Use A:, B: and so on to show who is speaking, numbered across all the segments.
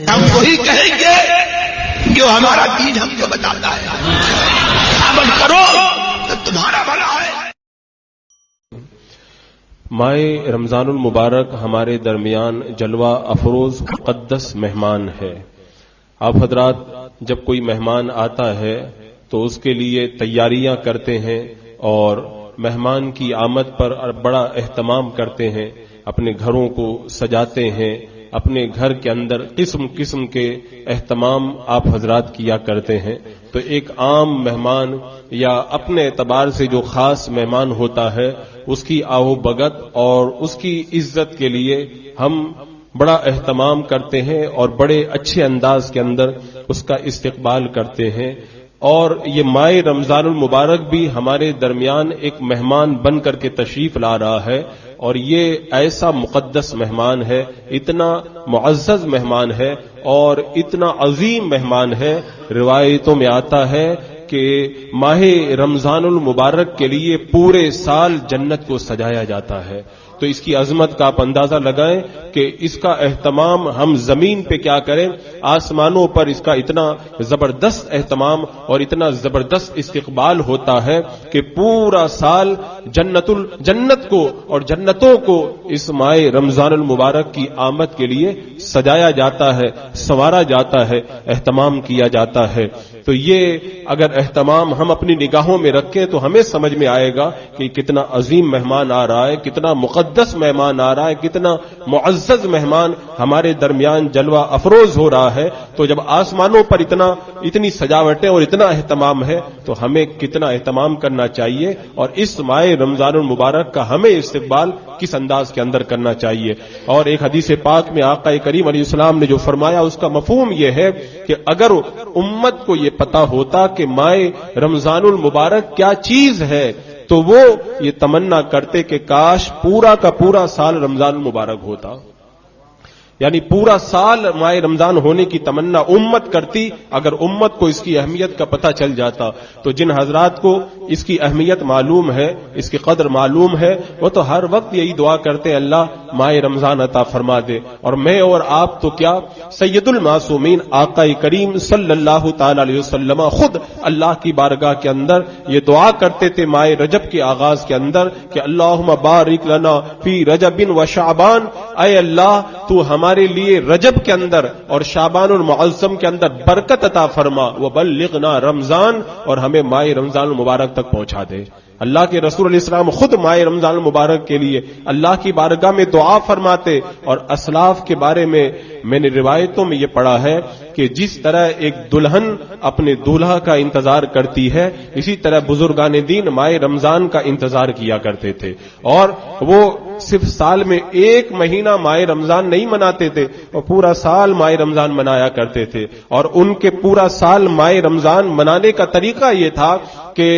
A: ہم وہی کہیں گے جو ہمارا دین ہم کو بتاتا ہے. عمل کرو تو تمہارا بھلا ہے.
B: ماہ رمضان المبارک ہمارے درمیان جلوہ افروز مقدس مہمان ہے. آپ حضرات جب کوئی مہمان آتا ہے تو اس کے لیے تیاریاں کرتے ہیں اور مہمان کی آمد پر بڑا اہتمام کرتے ہیں، اپنے گھروں کو سجاتے ہیں، اپنے گھر کے اندر قسم قسم کے اہتمام آپ حضرات کیا کرتے ہیں. تو ایک عام مہمان یا اپنے اعتبار سے جو خاص مہمان ہوتا ہے اس کی آہ و بھگت اور اس کی عزت کے لیے ہم بڑا اہتمام کرتے ہیں اور بڑے اچھے انداز کے اندر اس کا استقبال کرتے ہیں. اور یہ ماہ رمضان المبارک بھی ہمارے درمیان ایک مہمان بن کر کے تشریف لا رہا ہے، اور یہ ایسا مقدس مہمان ہے، اتنا معزز مہمان ہے اور اتنا عظیم مہمان ہے. روایتوں میں آتا ہے کہ ماہ رمضان المبارک کے لیے پورے سال جنت کو سجایا جاتا ہے. تو اس کی عظمت کا آپ اندازہ لگائیں کہ اس کا اہتمام ہم زمین پہ کیا کریں، آسمانوں پر اس کا اتنا زبردست اہتمام اور اتنا زبردست استقبال ہوتا ہے کہ پورا سال جنت کو اور جنتوں کو اس ماہ رمضان المبارک کی آمد کے لیے سجایا جاتا ہے، سنوارا جاتا ہے، اہتمام کیا جاتا ہے. تو یہ اگر اہتمام ہم اپنی نگاہوں میں رکھیں تو ہمیں سمجھ میں آئے گا کہ کتنا عظیم مہمان آ رہا ہے، کتنا مقدس مہمان آ رہا ہے، کتنا معزز مہمان ہمارے درمیان جلوہ افروز ہو رہا ہے. تو جب آسمانوں پر اتنی سجاوٹیں اور اتنا اہتمام ہے تو ہمیں کتنا اہتمام کرنا چاہیے، اور اس ماہ رمضان المبارک کا ہمیں استقبال کس انداز کے اندر کرنا چاہیے. اور ایک حدیث پاک میں آقا کریم علیہ السلام نے جو فرمایا اس کا مفہوم یہ ہے کہ اگر امت کو یہ پتا ہوتا کہ ماہ رمضان المبارک کیا چیز ہے تو وہ یہ تمنا کرتے کہ کاش پورا کا پورا سال رمضان المبارک ہوتا. یعنی پورا سال ماہ رمضان ہونے کی تمنا امت کرتی اگر امت کو اس کی اہمیت کا پتہ چل جاتا. تو جن حضرات کو اس کی اہمیت معلوم ہے، اس کی قدر معلوم ہے، وہ تو ہر وقت یہی دعا کرتے ہیں اللہ ماہ رمضان عطا فرما دے. اور میں اور آپ تو کیا، سید المعصومین آقا کریم صلی اللہ تعالی علیہ وسلم خود اللہ کی بارگاہ کے اندر یہ دعا کرتے تھے ماہ رجب کے آغاز کے اندر کہ اللہم بارک لنا فی رجب و شعبان، اے اللہ تو ہمارے لیے رجب کے اندر اور شعبان المعظم کے اندر برکت عطا فرما، وبلغنا رمضان، اور ہمیں ماہ رمضان المبارک تک پہنچا دے. اللہ کے رسول علیہ السلام خود ماہ رمضان المبارک کے لیے اللہ کی بارگاہ میں دعا فرماتے. اور اسلاف کے بارے میں نے روایتوں میں یہ پڑھا ہے کہ جس طرح ایک دلہن اپنے دولہا کا انتظار کرتی ہے، اسی طرح بزرگان دین ماہ رمضان کا انتظار کیا کرتے تھے. اور وہ صرف سال میں ایک مہینہ ماہ رمضان نہیں مناتے تھے، وہ پورا سال ماہ رمضان منایا کرتے تھے. اور ان کے پورا سال ماہ رمضان منانے کا طریقہ یہ تھا کہ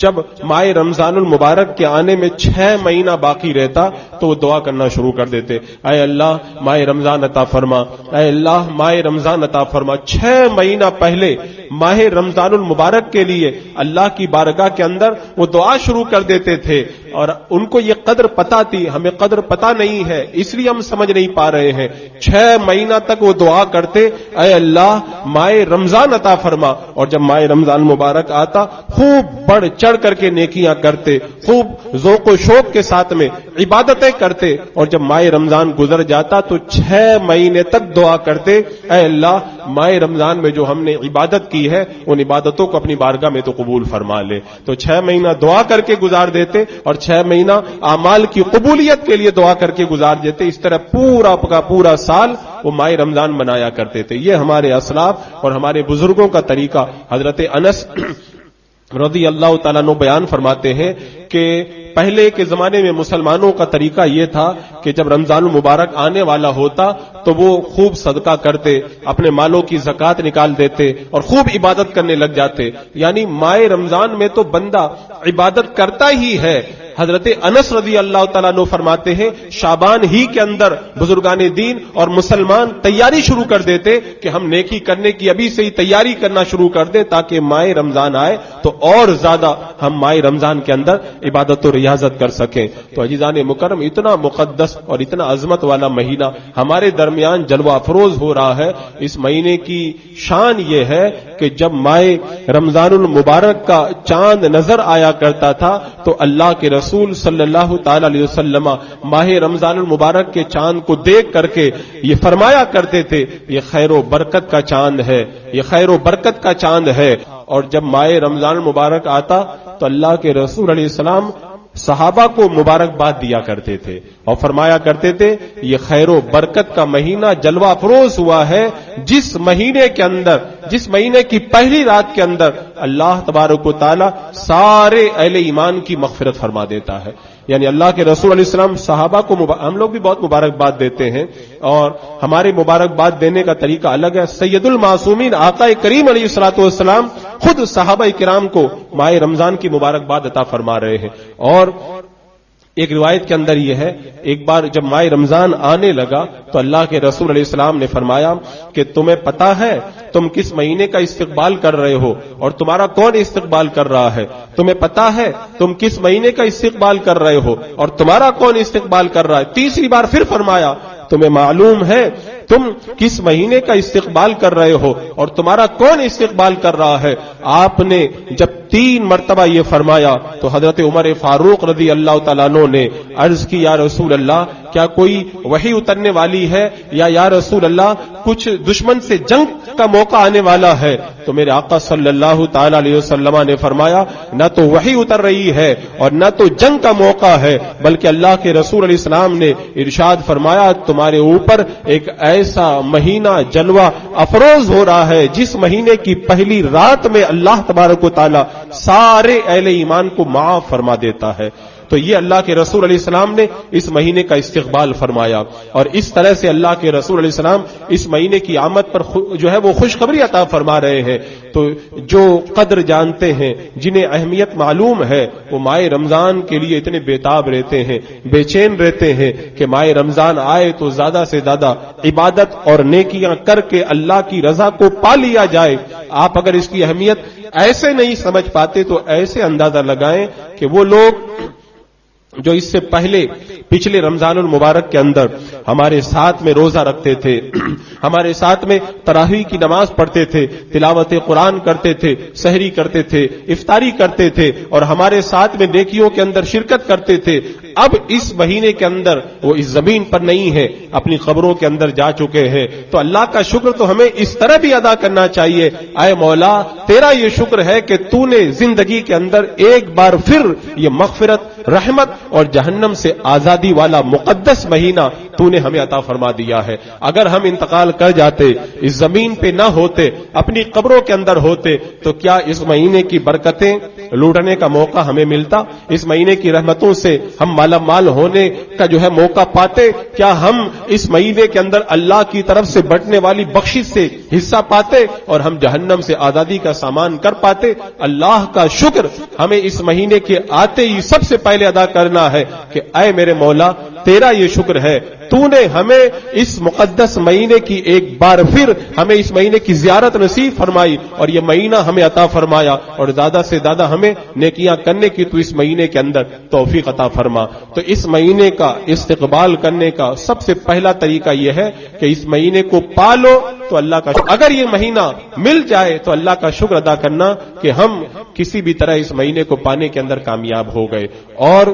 B: جب ماہ رمضان المبارک کے آنے میں 6 مہینہ باقی رہتا تو وہ دعا کرنا شروع کر دیتے، اے اللہ ماہ رمضان عطا فرما، اے اللہ ماہ رمضان عطا فرما. 6 مہینہ پہلے ماہ رمضان المبارک کے لیے اللہ کی بارگاہ کے اندر وہ دعا شروع کر دیتے تھے. اور ان کو یہ قدر پتا تھی، ہمیں قدر پتا نہیں ہے اس لیے ہم سمجھ نہیں پا رہے ہیں. 6 مہینہ تک وہ دعا کرتے، اے اللہ ماہ رمضان عطا فرما. اور جب ماہ رمضان مبارک آتا خوب بڑھ چڑھ کر کے نیکیاں کرتے، خوب ذوق و شوق کے ساتھ میں عبادتیں کرتے. اور جب ماہ رمضان گزر جاتا تو 6 مہینے تک دعا کرتے، اے اللہ ماہ رمضان میں جو ہم نے عبادت کی ہے ان عبادتوں کو اپنی بارگاہ میں تو قبول فرما لے. تو 6 مہینہ دعا کر کے گزار دیتے اور 6 مہینہ اعمال کی قبولیت کے لیے دعا کر کے گزار دیتے. اس طرح پورا کا پورا سال وہ ماہ رمضان منایا کرتے تھے. یہ ہمارے اسلاف اور ہمارے بزرگوں کا طریقہ. حضرت انس رضی اللہ تعالیٰ عنہ بیان فرماتے ہیں کہ پہلے کے زمانے میں مسلمانوں کا طریقہ یہ تھا کہ جب رمضان المبارک آنے والا ہوتا تو وہ خوب صدقہ کرتے، اپنے مالوں کی زکوٰۃ نکال دیتے اور خوب عبادت کرنے لگ جاتے. یعنی ماہ رمضان میں تو بندہ عبادت کرتا ہی ہے، حضرت انس رضی اللہ تعالیٰ عنہ فرماتے ہیں شعبان ہی کے اندر بزرگان دین اور مسلمان تیاری شروع کر دیتے کہ ہم نیکی کرنے کی ابھی سے ہی تیاری کرنا شروع کر دیں تاکہ ماہ رمضان آئے تو اور زیادہ ہم ماہ رمضان کے اندر عبادت و ریاضت کر سکیں۔ تو عزیزان مکرم، اتنا مقدس اور اتنا عظمت والا مہینہ ہمارے درمیان جلوہ افروز ہو رہا ہے۔ اس مہینے کی شان یہ ہے کہ جب ماہ رمضان المبارک کا چاند نظر آیا کرتا تھا تو اللہ کے رسول صلی اللہ تعالی علیہ وسلم ماہ رمضان المبارک کے چاند کو دیکھ کر کے یہ فرمایا کرتے تھے یہ خیر و برکت کا چاند ہے، یہ خیر و برکت کا چاند ہے۔ اور جب ماہ رمضان المبارک آتا تو اللہ کے رسول علیہ السلام صحابہ کو مبارکباد دیا کرتے تھے اور فرمایا کرتے تھے یہ خیر و برکت کا مہینہ جلوہ افروز ہوا ہے جس مہینے کے اندر، جس مہینے کی پہلی رات کے اندر اللہ تبارک و تعالی سارے اہل ایمان کی مغفرت فرما دیتا ہے۔ یعنی اللہ کے رسول علیہ السلام صحابہ کو ہم لوگ بھی بہت مبارکباد دیتے ہیں اور ہمارے مبارکباد دینے کا طریقہ الگ ہے۔ سید المعصومین آقا کریم علیہ الصلوۃ والسلام خود صحابہ کرام کو ماہ رمضان کی مبارکباد عطا فرما رہے ہیں۔ اور ایک روایت کے اندر یہ ہے ایک بار جب ماہ رمضان آنے لگا تو اللہ کے رسول علیہ السلام نے فرمایا کہ تمہیں پتا ہے تم کس مہینے کا استقبال کر رہے ہو اور تمہارا کون استقبال کر رہا ہے؟ تمہیں پتا ہے تم کس مہینے کا استقبال کر رہے ہو اور تمہارا کون استقبال کر رہا ہے؟ تیسری بار پھر فرمایا تمہیں معلوم ہے تم کس مہینے کا استقبال کر رہے ہو اور تمہارا کون استقبال کر رہا ہے؟ آپ نے جب 3 مرتبہ یہ فرمایا تو حضرت عمر فاروق رضی اللہ تعالیٰ عنہ نے عرض کی یا رسول اللہ کیا کوئی وحی اترنے والی ہے یا رسول اللہ کچھ دشمن سے جنگ کا موقع آنے والا ہے؟ تو میرے آقا صلی اللہ تعالی علیہ وسلم نے فرمایا نہ تو وحی اتر رہی ہے اور نہ تو جنگ کا موقع ہے بلکہ اللہ کے رسول علیہ السلام نے ارشاد فرمایا تمہارے اوپر ایک ایسا مہینہ جلوہ افروز ہو رہا ہے جس مہینے کی پہلی رات میں اللہ تبارک و تعالی سارے اہل ایمان کو معاف فرما دیتا ہے۔ تو یہ اللہ کے رسول علیہ السلام نے اس مہینے کا استقبال فرمایا اور اس طرح سے اللہ کے رسول علیہ السلام اس مہینے کی آمد پر جو ہے وہ خوشخبری عطا فرما رہے ہیں۔ تو جو قدر جانتے ہیں، جنہیں اہمیت معلوم ہے، وہ ماہ رمضان کے لیے اتنے بےتاب رہتے ہیں، بے چین رہتے ہیں کہ ماہ رمضان آئے تو زیادہ سے زیادہ عبادت اور نیکیاں کر کے اللہ کی رضا کو پا لیا جائے۔ آپ اگر اس کی اہمیت ایسے نہیں سمجھ پاتے تو ایسے اندازہ لگائیں کہ وہ لوگ جو اس سے پہلے پچھلے رمضان المبارک کے اندر ہمارے ساتھ میں روزہ رکھتے تھے، ہمارے ساتھ میں تراویح کی نماز پڑھتے تھے، تلاوت قرآن کرتے تھے، سحری کرتے تھے، افطاری کرتے تھے اور ہمارے ساتھ میں نیکیوں کے اندر شرکت کرتے تھے، اب اس مہینے کے اندر وہ اس زمین پر نہیں ہے، اپنی قبروں کے اندر جا چکے ہیں۔ تو اللہ کا شکر تو ہمیں اس طرح بھی ادا کرنا چاہیے، اے مولا تیرا یہ شکر ہے کہ تو نے زندگی کے اندر ایک بار پھر یہ مغفرت، رحمت اور جہنم سے آزادی والا مقدس مہینہ تو نے ہمیں عطا فرما دیا ہے۔ اگر ہم انتقال کر جاتے، اس زمین پہ نہ ہوتے، اپنی قبروں کے اندر ہوتے، تو کیا اس مہینے کی برکتیں لوٹنے کا موقع ہمیں ملتا؟ اس مہینے کی رحمتوں سے ہم مالا مال ہونے کا جو ہے موقع پاتے؟ کیا ہم اس مہینے کے اندر اللہ کی طرف سے بٹنے والی بخشش سے حصہ پاتے اور ہم جہنم سے آزادی کا سامان کر پاتے؟ اللہ کا شکر ہمیں اس مہینے کے آتے ہی سب سے پہلے ادا کرنا ہے کہ اے میرے مولا تیرا یہ شکر ہے تو نے ہمیں اس مقدس مہینے کی ایک بار پھر ہمیں اس مہینے کی زیارت نصیب فرمائی اور یہ مہینہ ہمیں عطا فرمایا اور زیادہ سے زیادہ ہمیں نیکیاں کرنے کی تو اس مہینے کے اندر توفیق عطا فرما۔ تو اس مہینے کا استقبال کرنے کا سب سے پہلا طریقہ یہ ہے کہ اس مہینے کو پالو تو اللہ کا شکر، اگر یہ مہینہ مل جائے تو اللہ کا شکر ادا کرنا کہ ہم کسی بھی طرح اس مہینے کو پانے کے اندر کامیاب ہو گئے۔ اور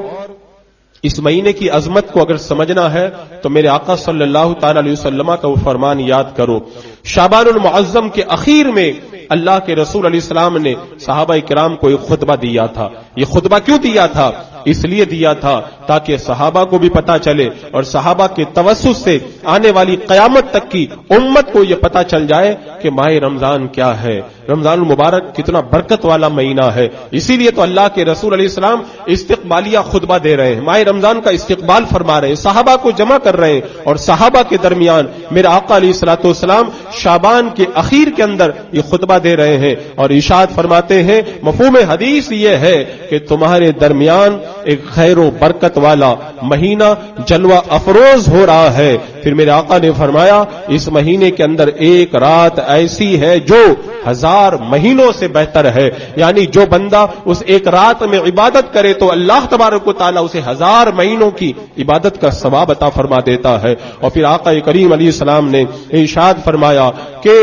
B: اس مہینے کی عظمت کو اگر سمجھنا ہے تو میرے آقا صلی اللہ تعالی علیہ وسلم کا وہ فرمان یاد کرو۔ شعبان المعظم کے اخیر میں اللہ کے رسول علیہ السلام نے صحابہ کرام کو ایک خطبہ دیا تھا۔ یہ خطبہ کیوں دیا تھا؟ اس لیے دیا تھا تاکہ صحابہ کو بھی پتا چلے اور صحابہ کے توسط سے آنے والی قیامت تک کی امت کو یہ پتا چل جائے کہ ماہ رمضان کیا ہے، رمضان المبارک کتنا برکت والا مہینہ ہے۔ اسی لیے تو اللہ کے رسول علیہ السلام استقبالیہ خطبہ دے رہے ہیں، ماہ رمضان کا استقبال فرما رہے ہیں، صحابہ کو جمع کر رہے ہیں اور صحابہ کے درمیان میرے آقا علیہ الصلوۃ والسلام شعبان کے اخیر کے اندر یہ خطبہ دے رہے ہیں اور ارشاد فرماتے ہیں مفہوم حدیث یہ ہے کہ تمہارے درمیان ایک خیر و برکت والا مہینہ جلوہ افروز ہو رہا ہے. پھر میرے آقا نے فرمایا اس مہینے کے اندر ایک رات ایسی ہے جو 1000 مہینوں سے بہتر ہے. یعنی جو بندہ اس ایک رات میں عبادت کرے تو اللہ تبارک و تعالیٰ اسے 1000 مہینوں کی عبادت کا ثواب عطا فرما دیتا ہے. اور پھر آقا کریم علیہ السلام نے ارشاد فرمایا کہ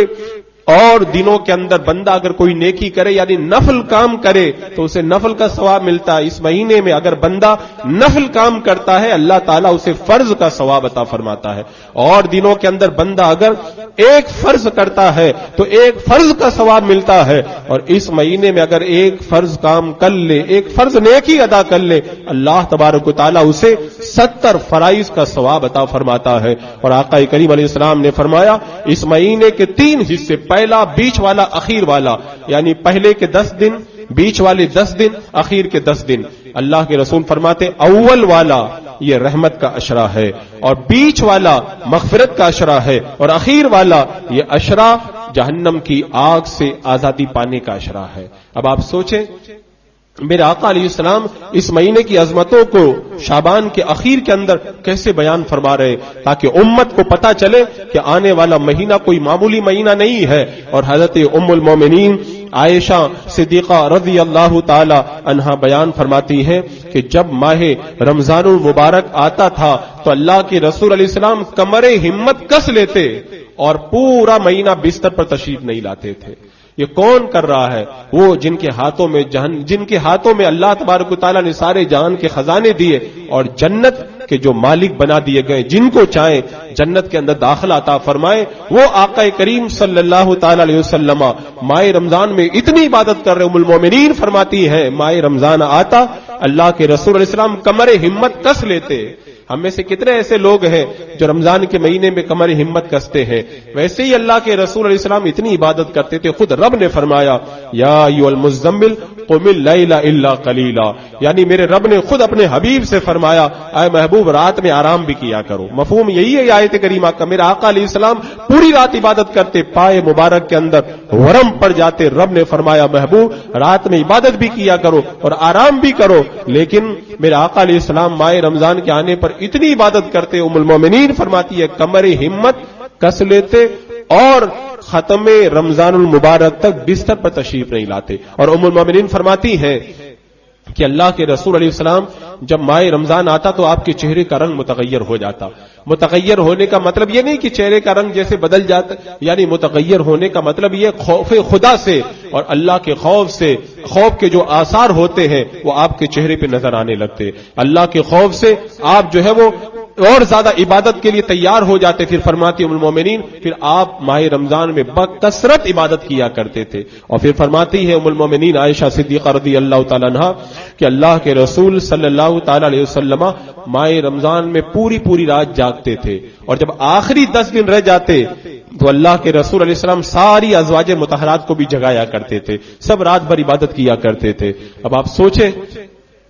B: اور دنوں کے اندر بندہ اگر کوئی نیکی کرے یعنی نفل کام کرے تو اسے نفل کا ثواب ملتا ہے. اس مہینے میں اگر بندہ نفل کام کرتا ہے اللہ تعالیٰ اسے فرض کا ثواب عطا فرماتا ہے. اور دنوں کے اندر بندہ اگر ایک فرض کرتا ہے تو ایک فرض کا ثواب ملتا ہے. اور اس مہینے میں اگر ایک فرض کام کر لے, ایک فرض نیکی ادا کر لے, اللہ تبارک و تعالیٰ اسے 70 فرائض کا ثواب عطا فرماتا ہے. اور آقا کریم علیہ السلام نے فرمایا اس مہینے کے 3 حصے, پہلا, بیچ والا, اخیر والا, یعنی پہلے کے 10 دن, بیچ والے 10 دن, اخیر کے 10 دن. اللہ کے رسول فرماتے اول والا یہ رحمت کا عشرہ ہے, اور بیچ والا مغفرت کا عشرہ ہے, اور اخیر والا یہ عشرہ جہنم کی آگ سے آزادی پانے کا عشرہ ہے. اب آپ سوچیں میرے آقا علیہ السلام اس مہینے کی عظمتوں کو شعبان کے اخیر کے اندر کیسے بیان فرما رہے تاکہ امت کو پتا چلے کہ آنے والا مہینہ کوئی معمولی مہینہ نہیں ہے. اور حضرت ام المومنین عائشہ صدیقہ رضی اللہ تعالی عنہا بیان فرماتی ہیں کہ جب ماہ رمضان المبارک آتا تھا تو اللہ کے رسول علیہ السلام کمر ہمت کس لیتے اور پورا مہینہ بستر پر تشریف نہیں لاتے تھے. یہ کون کر رہا ہے؟ وہ جن کے ہاتھوں میں اللہ تبارک و تعالیٰ نے سارے جہان کے خزانے دیے اور جنت کے جو مالک بنا دیے گئے, جن کو چاہیں جنت کے اندر داخلہ عطا فرمائے, وہ آقا کریم صلی اللہ تعالی علیہ وسلم ماہ رمضان میں اتنی عبادت کر رہے. ام المومنین فرماتی ہے ماہ رمضان آتا اللہ کے رسول علیہ السلام کمر ہمت کس لیتے. ہم میں سے کتنے ایسے لوگ ہیں جو رمضان کے مہینے میں کمر ہمت کستے ہیں؟ ویسے ہی اللہ کے رسول علیہ السلام اتنی عبادت کرتے تھے. خود رب نے فرمایا یا ایھا المزمل قم اللیل الا قلیلا, یعنی میرے رب نے خود اپنے حبیب سے فرمایا اے محبوب رات میں آرام بھی کیا کرو. مفہوم یہی ہے آیت کریمہ کا. میرا آقا علیہ السلام پوری رات عبادت کرتے, پائے مبارک کے اندر ورم پڑ جاتے. رب نے فرمایا محبوب رات میں عبادت بھی کیا کرو اور آرام بھی کرو. لیکن میرے آقا علیہ السلام ماہ رمضان کے آنے پر اتنی عبادت کرتے, ام المومنین فرماتی ہے کمر ہمت کس لیتے اور ختم رمضان المبارک تک بستر پر تشریف نہیں لاتے. اور ام المومنین فرماتی ہیں کہ اللہ کے رسول علیہ السلام جب ماہ رمضان آتا تو آپ کے چہرے کا رنگ متغیر ہو جاتا. متغیر ہونے کا مطلب یہ نہیں کہ چہرے کا رنگ جیسے بدل جاتا, یعنی متغیر ہونے کا مطلب یہ خوف خدا سے اور اللہ کے خوف کے جو آثار ہوتے ہیں وہ آپ کے چہرے پہ نظر آنے لگتے. اللہ کے خوف سے آپ جو ہے وہ اور زیادہ عبادت کے لیے تیار ہو جاتے. پھر فرماتی ام المومنین پھر آپ ماہ رمضان میں بکثرت عبادت کیا کرتے تھے. اور پھر فرماتی ہے ام المومنین عائشہ صدیقہ رضی اللہ تعالی عنہا کہ اللہ کے رسول صلی اللہ تعالی علیہ وسلم ماہ رمضان میں پوری رات جاگتے تھے, اور جب آخری 10 دن رہ جاتے تو اللہ کے رسول علیہ السلام ساری ازواج مطہرات کو بھی جگایا کرتے تھے, سب رات بھر عبادت کیا کرتے تھے. اب آپ سوچیں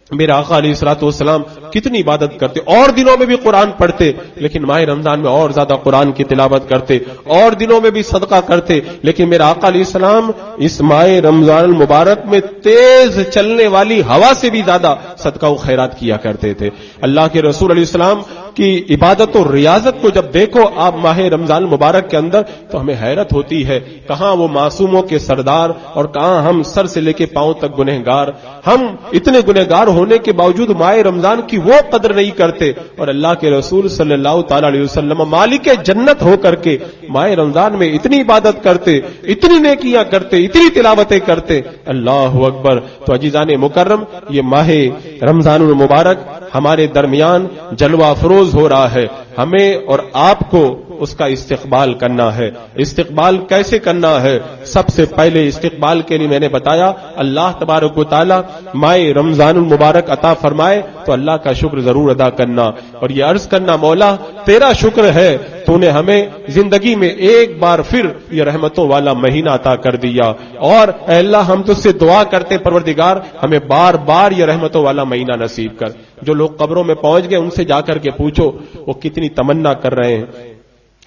B: میرے آقا علیہ الصلوۃ والسلام کتنی عبادت کرتے, اور دنوں میں بھی قرآن پڑھتے لیکن ماہ رمضان میں اور زیادہ قرآن کی تلاوت کرتے, اور دنوں میں بھی صدقہ کرتے. لیکن میرے آقا علیہ السلام اس ماہ رمضان المبارک میں تیز چلنے والی ہوا سے بھی زیادہ صدقہ و خیرات کیا کرتے تھے. اللہ کے رسول علیہ السلام کی عبادت و ریاضت کو جب دیکھو آپ ماہ رمضان المبارک کے اندر تو ہمیں حیرت ہوتی ہے, کہاں وہ معصوموں کے سردار اور کہاں ہم سر سے لے کے پاؤں تک گنہگار. ہم اتنے گنہگار ہونے کے باوجود ماہ رمضان کی وہ قدر نہیں کرتے, اور اللہ کے رسول صلی اللہ تعالی علیہ وسلم مالک جنت ہو کر کے ماہ رمضان میں اتنی عبادت کرتے, اتنی نیکیاں کرتے, اتنی تلاوتیں کرتے. اللہ اکبر. تو عزیزان مکرم یہ ماہ رمضان المبارک ہمارے درمیان جلوہ افروز ہو رہا ہے. ہمیں اور آپ کو اس کا استقبال کرنا ہے. استقبال کیسے کرنا ہے؟ سب سے پہلے استقبال کے لیے میں نے بتایا اللہ تبارک و تعالی ماہ رمضان المبارک عطا فرمائے تو اللہ کا شکر ضرور ادا کرنا, اور یہ عرض کرنا مولا تیرا شکر ہے تو نے ہمیں زندگی میں ایک بار پھر یہ رحمتوں والا مہینہ عطا کر دیا, اور اے اللہ ہم تجھ سے دعا کرتے پروردگار ہمیں بار بار یہ رحمتوں والا مہینہ نصیب کر. جو لوگ قبروں میں پہنچ گئے ان سے جا کر کے پوچھو وہ کتنی تمنا کر رہے ہیں,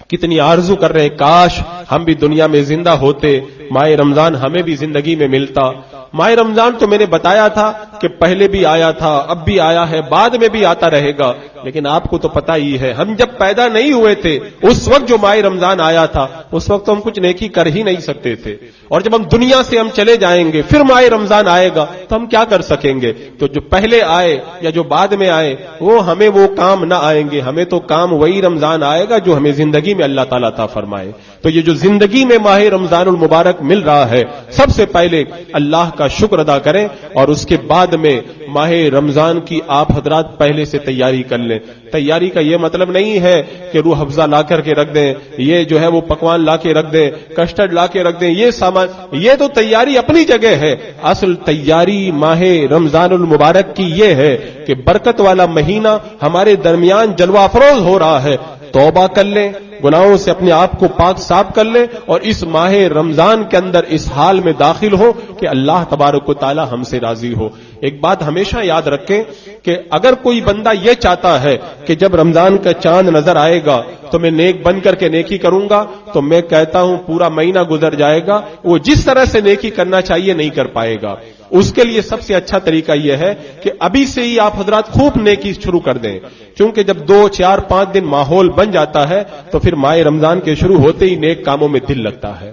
B: کتنی آرزو کر رہے ہیں کاش ہم بھی دنیا میں زندہ ہوتے, ماہ رمضان ہمیں بھی زندگی میں ملتا. ماہ رمضان تو میں نے بتایا تھا کہ پہلے بھی آیا تھا، اب بھی آیا ہے، بعد میں بھی آتا رہے گا، لیکن آپ کو تو پتہ ہی ہے ہم جب پیدا نہیں ہوئے تھے اس وقت جو ماہ رمضان آیا تھا اس وقت تو ہم کچھ نیکی کر ہی نہیں سکتے تھے، اور جب ہم دنیا سے ہم چلے جائیں گے پھر ماہ رمضان آئے گا تو ہم کیا کر سکیں گے؟ تو جو پہلے آئے یا جو بعد میں آئے وہ ہمیں وہ کام نہ آئیں گے، ہمیں تو کام وہی رمضان آئے گا جو ہمیں زندگی میں اللہ تعالیٰ عطا فرمائے۔ تو یہ جو زندگی میں ماہ رمضان المبارک مل رہا ہے، سب سے پہلے اللہ کا شکر ادا کریں، اور اس کے بعد میں ماہ رمضان کی آپ حضرات پہلے سے تیاری کر لیں۔ تیاری کا یہ مطلب نہیں ہے کہ روح افزا لا کر کے رکھ دیں، یہ جو ہے وہ پکوان لا کے رکھ دیں، کسٹرڈ لا کے رکھ دیں، یہ سامان، یہ تو تیاری اپنی جگہ ہے۔ اصل تیاری ماہ رمضان المبارک کی یہ ہے کہ برکت والا مہینہ ہمارے درمیان جلوہ افروز ہو رہا ہے، توبہ کر لیں، گناہوں سے اپنے آپ کو پاک صاف کر لیں، اور اس ماہ رمضان کے اندر اس حال میں داخل ہو کہ اللہ تبارک و تعالی ہم سے راضی ہو۔ ایک بات ہمیشہ یاد رکھیں کہ اگر کوئی بندہ یہ چاہتا ہے کہ جب رمضان کا چاند نظر آئے گا تو میں نیک بن کر کے نیکی کروں گا، تو میں کہتا ہوں پورا مہینہ گزر جائے گا، وہ جس طرح سے نیکی کرنا چاہیے نہیں کر پائے گا۔ اس کے لیے سب سے اچھا طریقہ یہ ہے کہ ابھی سے ہی آپ حضرات خوب نیکی شروع کر دیں، کیونکہ جب 2 4 5 دن ماحول بن جاتا ہے تو پھر ماہ رمضان کے شروع ہوتے ہی نیک کاموں میں دل لگتا ہے۔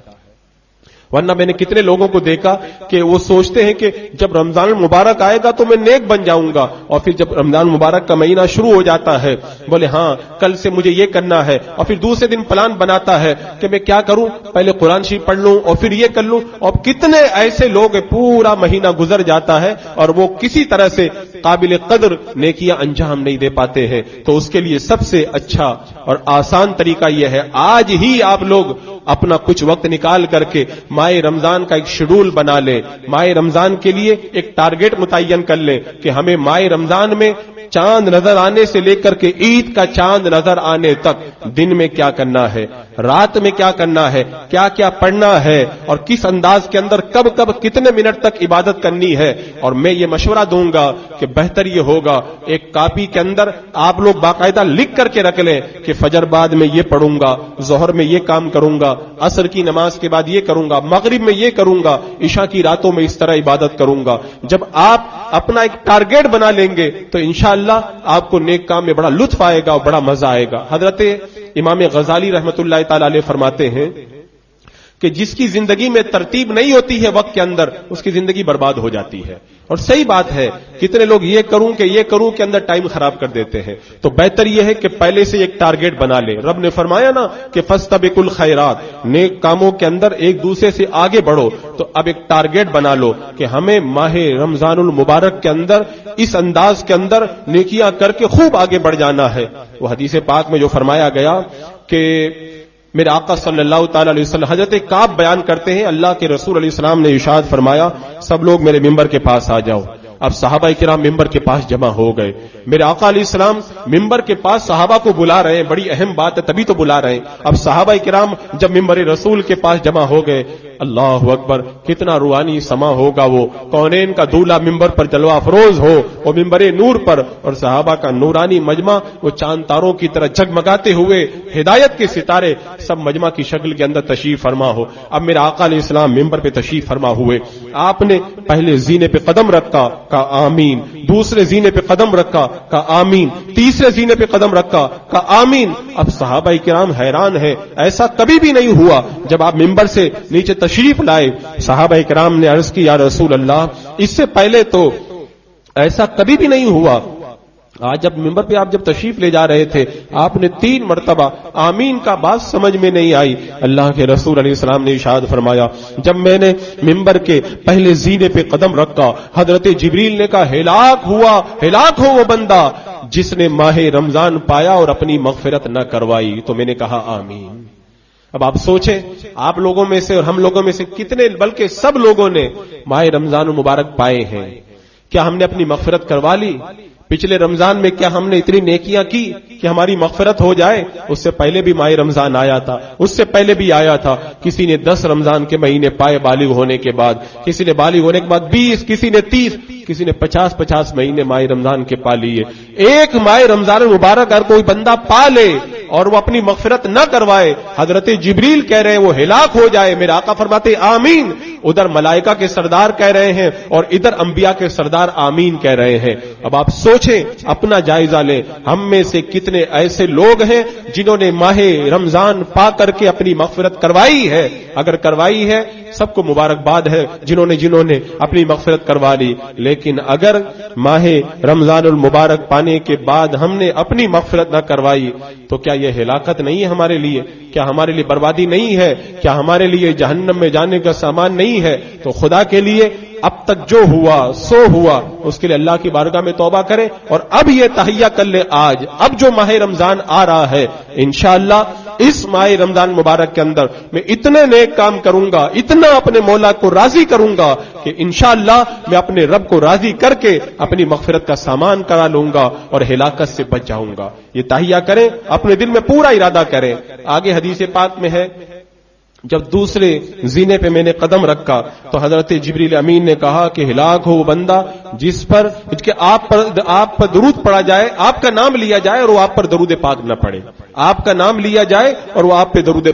B: ورنہ میں نے کتنے لوگوں کو دیکھا کہ وہ سوچتے ہیں کہ جب رمضان مبارک آئے گا تو میں نیک بن جاؤں گا، اور پھر جب رمضان مبارک کا مہینہ شروع ہو جاتا ہے بولے ہاں کل سے مجھے یہ کرنا ہے، اور پھر دوسرے دن پلان بناتا ہے کہ میں کیا کروں، پہلے قرآن شریف پڑھ لوں اور پھر یہ کر لوں، اور کتنے ایسے لوگ پورا مہینہ گزر جاتا ہے اور وہ کسی طرح سے قابل قدر نیکیاں انجام نہیں دے پاتے ہیں۔ تو اس کے لیے سب سے اچھا اور آسان طریقہ یہ ہے آج ہی آپ لوگ اپنا کچھ وقت نکال کر کے ماہ رمضان کا ایک شیڈول بنا لیں، ماہ رمضان کے لیے ایک ٹارگٹ متعین کر لیں کہ ہمیں ماہ رمضان میں چاند نظر آنے سے لے کر کے عید کا چاند نظر آنے تک دن میں کیا کرنا ہے، رات میں کیا کرنا ہے، کیا کیا پڑھنا ہے، اور کس انداز کے اندر کب کب کتنے منٹ تک عبادت کرنی ہے۔ اور میں یہ مشورہ دوں گا کہ بہتر یہ ہوگا ایک کاپی کے اندر آپ لوگ باقاعدہ لکھ کر کے رکھ لیں کہ فجر بعد میں یہ پڑھوں گا، ظہر میں یہ کام کروں گا، عصر کی نماز کے بعد یہ کروں گا، مغرب میں یہ کروں گا، عشاء کی راتوں میں اس طرح عبادت کروں گا۔ جب آپ اپنا ایک ٹارگٹ بنا لیں گے تو انشاءاللہ آپ کو نیک کام میں بڑا لطف آئے گا اور بڑا مزہ آئے گا۔ حضرت امام غزالی رحمۃ اللہ تعالی علیہ فرماتے ہیں کہ جس کی زندگی میں ترتیب نہیں ہوتی ہے وقت کے اندر اس کی زندگی برباد ہو جاتی ہے، اور صحیح بات ہے، کتنے لوگ یہ کروں کے اندر ٹائم خراب کر دیتے ہیں۔ تو بہتر یہ ہے کہ پہلے سے ایک ٹارگٹ بنا لے۔ رب نے فرمایا نا کہ فاستبقوا الخیرات، نیک کاموں کے اندر ایک دوسرے سے آگے بڑھو، تو اب ایک ٹارگٹ بنا لو کہ ہمیں ماہ رمضان المبارک کے اندر اس انداز کے اندر نیکیاں کر کے خوب آگے بڑھ جانا ہے۔ وہ حدیث پاک میں جو فرمایا گیا کہ میرے آقا صلی اللہ تعالی علیہ وسلم حضرت کعب بیان کرتے ہیں اللہ کے رسول علیہ السلام نے ارشاد فرمایا سب لوگ میرے ممبر کے پاس آ جاؤ۔ اب صحابہ کرام ممبر کے پاس جمع ہو گئے، میرے آقا علیہ السلام ممبر کے پاس صحابہ کو بلا رہے ہیں، بڑی اہم بات ہے تبھی تو بلا رہے ہیں۔ اب صحابہ کرام جب ممبر رسول کے پاس جمع ہو گئے، اللہ اکبر، کتنا روحانی سما ہوگا، وہ کونین کا دولہا ممبر پر جلوہ افروز ہو، وہ ممبر نور پر، اور صحابہ کا نورانی مجمع وہ چاند تاروں کی طرح جگمگاتے ہوئے ہدایت کے ستارے سب مجمع کی شکل کے اندر تشریف فرما ہو۔ اب میرے آقا علیہ السلام ممبر پہ تشریف فرما ہوئے، آپ نے پہلے زینے پہ قدم رکھا، کہا آمین، دوسرے زینے پہ قدم رکھا، کہا آمین، تیسرے زینے پہ قدم رکھا، کہا آمین۔ اب صحابہ کرام حیران ہیں، ایسا کبھی بھی نہیں ہوا جب آپ ممبر سے نیچے تشریف لائے۔ صحابہ کرام نے عرض کی یا رسول اللہ اس سے پہلے تو ایسا کبھی بھی نہیں ہوا، آج جب ممبر پہ آپ جب تشریف لے جا رہے تھے آپ نے 3 مرتبہ آمین کا بات سمجھ میں نہیں آئی۔ اللہ کے رسول علیہ السلام نے ارشاد فرمایا جب میں نے ممبر کے پہلے زینے پہ قدم رکھا حضرت جبریل نے کہا ہلاک ہو وہ بندہ جس نے ماہ رمضان پایا اور اپنی مغفرت نہ کروائی، تو میں نے کہا آمین۔ اب آپ سوچیں آپ لوگوں میں سے اور ہم لوگوں میں سے کتنے بلکہ سب لوگوں نے ماہ رمضان مبارک پائے ہیں، کیا ہم نے اپنی مغفرت کروا لی؟ پچھلے رمضان میں کیا ہم نے اتنی نیکیاں کی کہ ہماری مغفرت ہو جائے؟ اس سے پہلے بھی ماہ رمضان آیا تھا، اس سے پہلے بھی آیا تھا، کسی نے 10 رمضان کے مہینے پائے بالغ ہونے کے بعد، کسی نے بالغ ہونے کے بعد 20، کسی نے 30، کسی نے 50 مہینے ماہ رمضان کے پا لیے۔ ایک ماہ رمضان مبارک اگر کوئی بندہ پا لے اور وہ اپنی مغفرت نہ کروائے، حضرت جبریل کہہ رہے ہیں وہ ہلاک ہو جائے، میرے آقا فرماتے آمین۔ ادھر ملائکہ کے سردار کہہ رہے ہیں اور ادھر انبیاء کے سردار آمین کہہ رہے ہیں. اب آپ سوچیں, اپنا جائزہ لیں, ہم میں سے کتنے ایسے لوگ ہیں جنہوں نے ماہ رمضان پا کر کے اپنی مغفرت کروائی ہے؟ اگر کروائی ہے سب کو مبارکباد ہے جنہوں نے اپنی مغفرت کروا لی. لیکن اگر ماہ رمضان المبارک پانے کے بعد ہم نے اپنی مغفرت نہ کروائی تو کیا یہ ہلاکت نہیں ہے ہمارے لیے؟ کیا ہمارے لیے بربادی نہیں ہے؟ کیا ہمارے لیے جہنم میں جانے کا سامان نہیں ہے؟ تو خدا کے لیے اب تک جو ہوا سو ہوا, اس کے لیے اللہ کی بارگاہ میں توبہ کرے اور اب یہ تہیہ کر لے. آج اب جو ماہ رمضان آ رہا ہے, انشاءاللہ اس ماہ رمضان مبارک کے اندر میں اتنے نیک کام کروں گا, اتنا اپنے مولا کو راضی کروں گا کہ انشاءاللہ میں اپنے رب کو راضی کر کے اپنی مغفرت کا سامان کرا لوں گا اور ہلاکت سے بچ جاؤں گا. یہ تہیہ کریں, اپنے دل میں پورا ارادہ کریں. آگے حدیث پاک میں ہے, جب دوسرے زینے پہ میں نے قدم رکھا تو حضرت جبریل امین نے کہا کہ ہلاک ہو وہ بندہ جس پر کہ آپ پر درود پڑا جائے, آپ کا نام لیا جائے اور وہ آپ پر درود پاک نہ پڑے. آپ کا نام لیا جائے اور وہ آپ پہ درود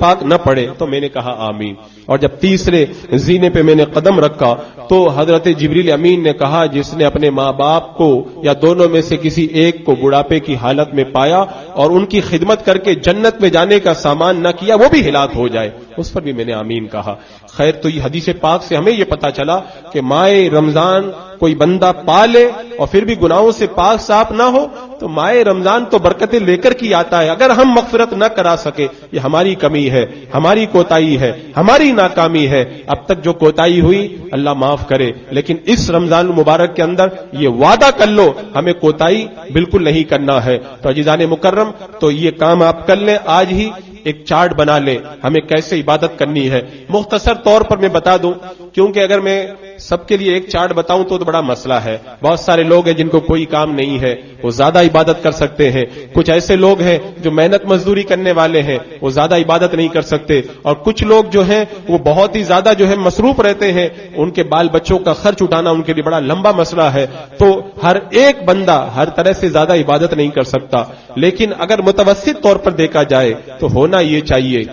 B: پاک نہ پڑے. تو میں نے کہا آمین. اور جب تیسرے زینے پہ میں نے قدم رکھا تو حضرت جبریل امین نے کہا جس نے اپنے ماں باپ کو یا دونوں میں سے کسی ایک کو بڑھاپے کی حالت میں پایا اور ان کی خدمت کر کے جنت میں جانے کا سامان نہ کیا, وہ بھی ہلاک ہو جائے. اس پر بھی میں نے آمین کہا. خیر, تو یہ حدیث پاک سے ہمیں یہ پتا چلا کہ ماہ رمضان کوئی بندہ پا لے اور پھر بھی گناہوں سے پاک صاف نہ ہو تو ماہ رمضان تو برکتیں لے کر کی آتا ہے. اگر ہم مغفرت نہ کرا سکے, یہ ہماری کمی ہے, ہماری کوتاہی ہے, ہماری ناکامی ہے. اب تک جو کوتاہی ہوئی اللہ معاف کرے, لیکن اس رمضان المبارک کے اندر یہ وعدہ کر لو ہمیں کوتاہی بالکل نہیں کرنا ہے. تو عزیزان مکرم, تو یہ کام آپ کر لیں. آج ہی ایک چارٹ بنا لیں ہمیں کیسے عبادت کرنی ہے. مختصر طور پر میں بتا دوں, کیونکہ اگر میں سب کے لیے ایک چارٹ بتاؤں تو بڑا مسئلہ ہے. بہت سارے لوگ ہیں جن کو کوئی کام نہیں ہے, وہ زیادہ عبادت کر سکتے ہیں. کچھ ایسے لوگ ہیں جو محنت مزدوری کرنے والے ہیں, وہ زیادہ عبادت نہیں کر سکتے. اور کچھ لوگ جو ہیں وہ بہت ہی زیادہ جو ہے مصروف رہتے ہیں, ان کے بال بچوں کا خرچ اٹھانا ان کے لیے بڑا لمبا مسئلہ ہے. تو ہر ایک بندہ ہر طرح سے زیادہ عبادت نہیں کر سکتا. لیکن اگر متوسط طور پر دیکھا جائے تو ہونا یہ چاہیے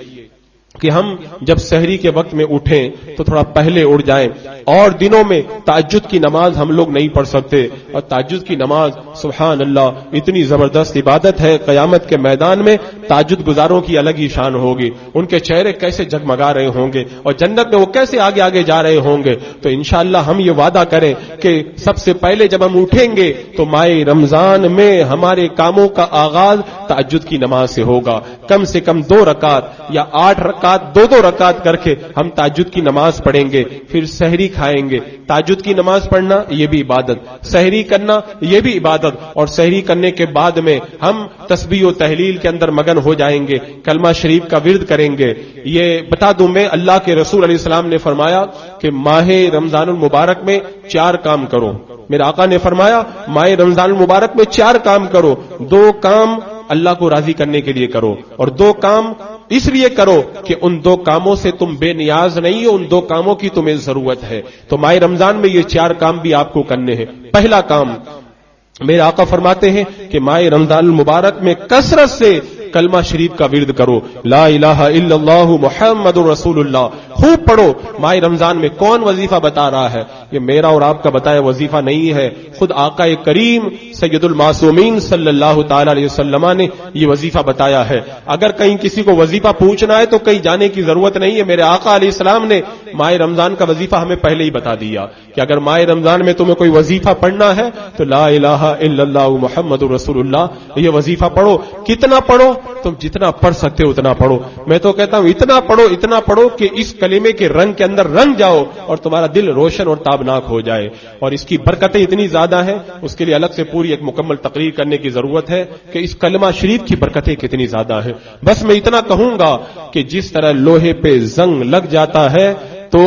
B: کہ ہم جب سحری کے وقت میں اٹھیں تو تھوڑا پہلے اٹھ جائیں. اور دنوں میں تہجد کی نماز ہم لوگ نہیں پڑھ سکتے, اور تہجد کی نماز سبحان اللہ اتنی زبردست عبادت ہے. قیامت کے میدان میں تہجد گزاروں کی الگ ہی شان ہوگی. ان کے چہرے کیسے جگمگا رہے ہوں گے اور جنت میں وہ کیسے آگے آگے جا رہے ہوں گے. تو انشاءاللہ ہم یہ وعدہ کریں کہ سب سے پہلے جب ہم اٹھیں گے تو ماہ رمضان میں ہمارے کاموں کا آغاز تہجد کی نماز سے ہوگا. کم سے کم 2 رکعت یا 8 رکعت 2 رکعت کر کے ہم تہجد کی نماز پڑھیں گے. پھر سحری کھائیں گے. تہجد کی نماز پڑھنا یہ بھی عبادت, سحری کرنا یہ بھی عبادت. اور سحری کرنے کے بعد میں ہم تسبیح و تحلیل کے اندر مگن ہو جائیں گے, کلمہ شریف کا ورد کریں گے. یہ بتا دوں میں, اللہ کے رسول علیہ السلام نے فرمایا کہ ماہ رمضان المبارک میں 4 کام کرو. میرے آقا نے فرمایا ماہ رمضان المبارک میں 4 کام کرو. 2 کام اللہ کو راضی کرنے کے لیے کرو, اور 2 کام اس لیے کرو کہ ان 2 کاموں سے تم بے نیاز نہیں ہو, ان 2 کاموں کی تمہیں ضرورت ہے. تو ماہ رمضان میں یہ 4 کام بھی آپ کو کرنے ہیں. پہلا کام, میرے آقا فرماتے ہیں کہ ماہ رمضان المبارک میں کثرت سے کلمہ شریف کا ورد کرو. لا الہ الا اللہ محمد رسول اللہ خوب پڑھو. ماہ رمضان میں کون وظیفہ بتا رہا ہے؟ یہ میرا اور آپ کا بتایا وظیفہ نہیں ہے, خود آقا کریم سید المعصومین صلی اللہ تعالی علیہ وسلم نے یہ وظیفہ بتایا ہے. اگر کہیں کسی کو وظیفہ پوچھنا ہے تو کہیں جانے کی ضرورت نہیں ہے. میرے آقا علیہ السلام نے ماہ رمضان کا وظیفہ ہمیں پہلے ہی بتا دیا کہ اگر ماہ رمضان میں تمہیں کوئی وظیفہ پڑھنا ہے تو لا الہ الا اللہ محمد رسول اللہ یہ وظیفہ پڑھو. کتنا پڑھو؟ تم جتنا پڑھ سکتے ہو اتنا پڑھو. میں تو کہتا ہوں اتنا پڑھو کہ اس کلمے کے رنگ کے اندر رنگ جاؤ اور تمہارا دل روشن اور تابناک ہو جائے. اور اس کی برکتیں اتنی زیادہ ہیں, اس کے لیے الگ سے پوری ایک مکمل تقریر کرنے کی ضرورت ہے کہ اس کلمہ شریف کی برکتیں کتنی زیادہ ہیں. بس میں اتنا کہوں گا کہ جس طرح لوہے پہ زنگ لگ جاتا ہے تو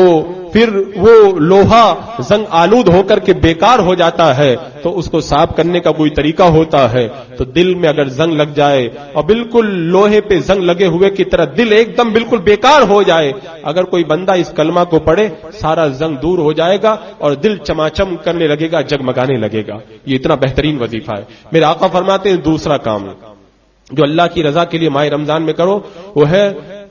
B: پھر وہ لوہا زنگ آلود ہو کر کے بیکار ہو جاتا ہے, تو اس کو صاف کرنے کا کوئی طریقہ ہوتا ہے. تو دل میں اگر زنگ لگ جائے اور بالکل لوہے پہ زنگ لگے ہوئے کی طرح دل ایک دم بالکل بیکار ہو جائے, اگر کوئی بندہ اس کلمہ کو پڑھے سارا زنگ دور ہو جائے گا اور دل چماچم کرنے لگے گا, جگمگانے لگے گا. یہ اتنا بہترین وظیفہ ہے. میرے آقا فرماتے ہیں دوسرا کام جو اللہ کی رضا کے لیے ماہ رمضان میں کرو وہ ہے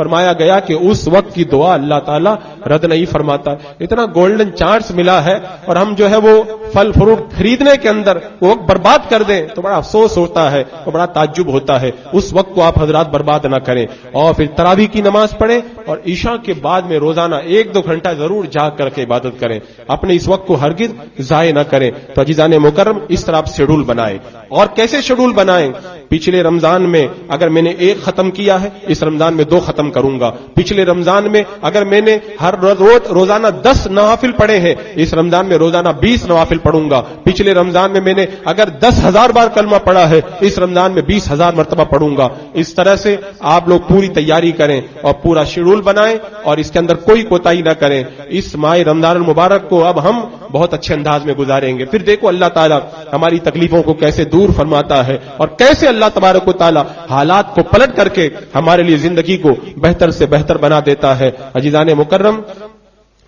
B: فرمایا گیا کہ اس وقت کی دعا اللہ تعالیٰ رد نہیں فرماتا. اتنا گولڈن چانس ملا ہے اور ہم جو ہے وہ پھل فروٹ خریدنے کے اندر وہ وقت برباد کر دیں تو بڑا افسوس ہوتا ہے اور بڑا تعجب ہوتا ہے. اس وقت کو آپ حضرات برباد نہ کریں اور پھر تراویح کی نماز پڑھیں اور عشاء کے بعد میں روزانہ 1-2 گھنٹہ ضرور جاگ کر کے عبادت کریں. اپنے اس وقت کو ہرگز ضائع نہ کریں. تو عزیزان مکرم اس طرح آپ شیڈول بنائیں. اور کیسے شیڈول بنائیں؟ پچھلے رمضان میں اگر میں نے 1 ختم کیا ہے اس رمضان میں 2 ختم کروں گا. پچھلے رمضان میں اگر میں نے ہر روزانہ 10 نوافل پڑھے ہیں اس رمضان میں روزانہ 20 نوافل پڑھوں گا. پچھلے رمضان میں نے اگر 10,000 بار کلمہ پڑھا ہے اس رمضان میں 20,000 مرتبہ پڑھوں گا. اس طرح سے آپ لوگ پوری تیاری کریں اور پورا شیڈول بنائیں اور اس کے اندر کوئی کوتاہی نہ کریں. اس ماہ رمضان المبارک کو اب ہم بہت اچھے انداز میں گزاریں گے. پھر دیکھو اللہ تعالیٰ ہماری تکلیفوں کو کیسے دور فرماتا ہے اور کیسے اللہ تبارک و تعالیٰ حالات کو پلٹ کر کے ہمارے لیے زندگی کو بہتر سے بہتر بنا دیتا ہے. عزیزان مکرم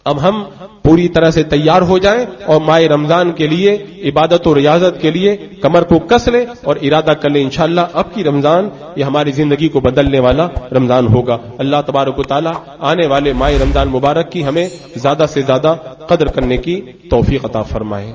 B: اب ہم پوری طرح سے تیار ہو جائیں اور ماہ رمضان کے لیے عبادت و ریاضت کے لیے کمر کو کس لیں اور ارادہ کر لیں انشاءاللہ اب کی رمضان یہ ہماری زندگی کو بدلنے والا رمضان ہوگا. اللہ تبارک و تعالیٰ آنے والے ماہ رمضان مبارک کی ہمیں زیادہ سے زیادہ قدر کرنے کی توفیق عطا فرمائے.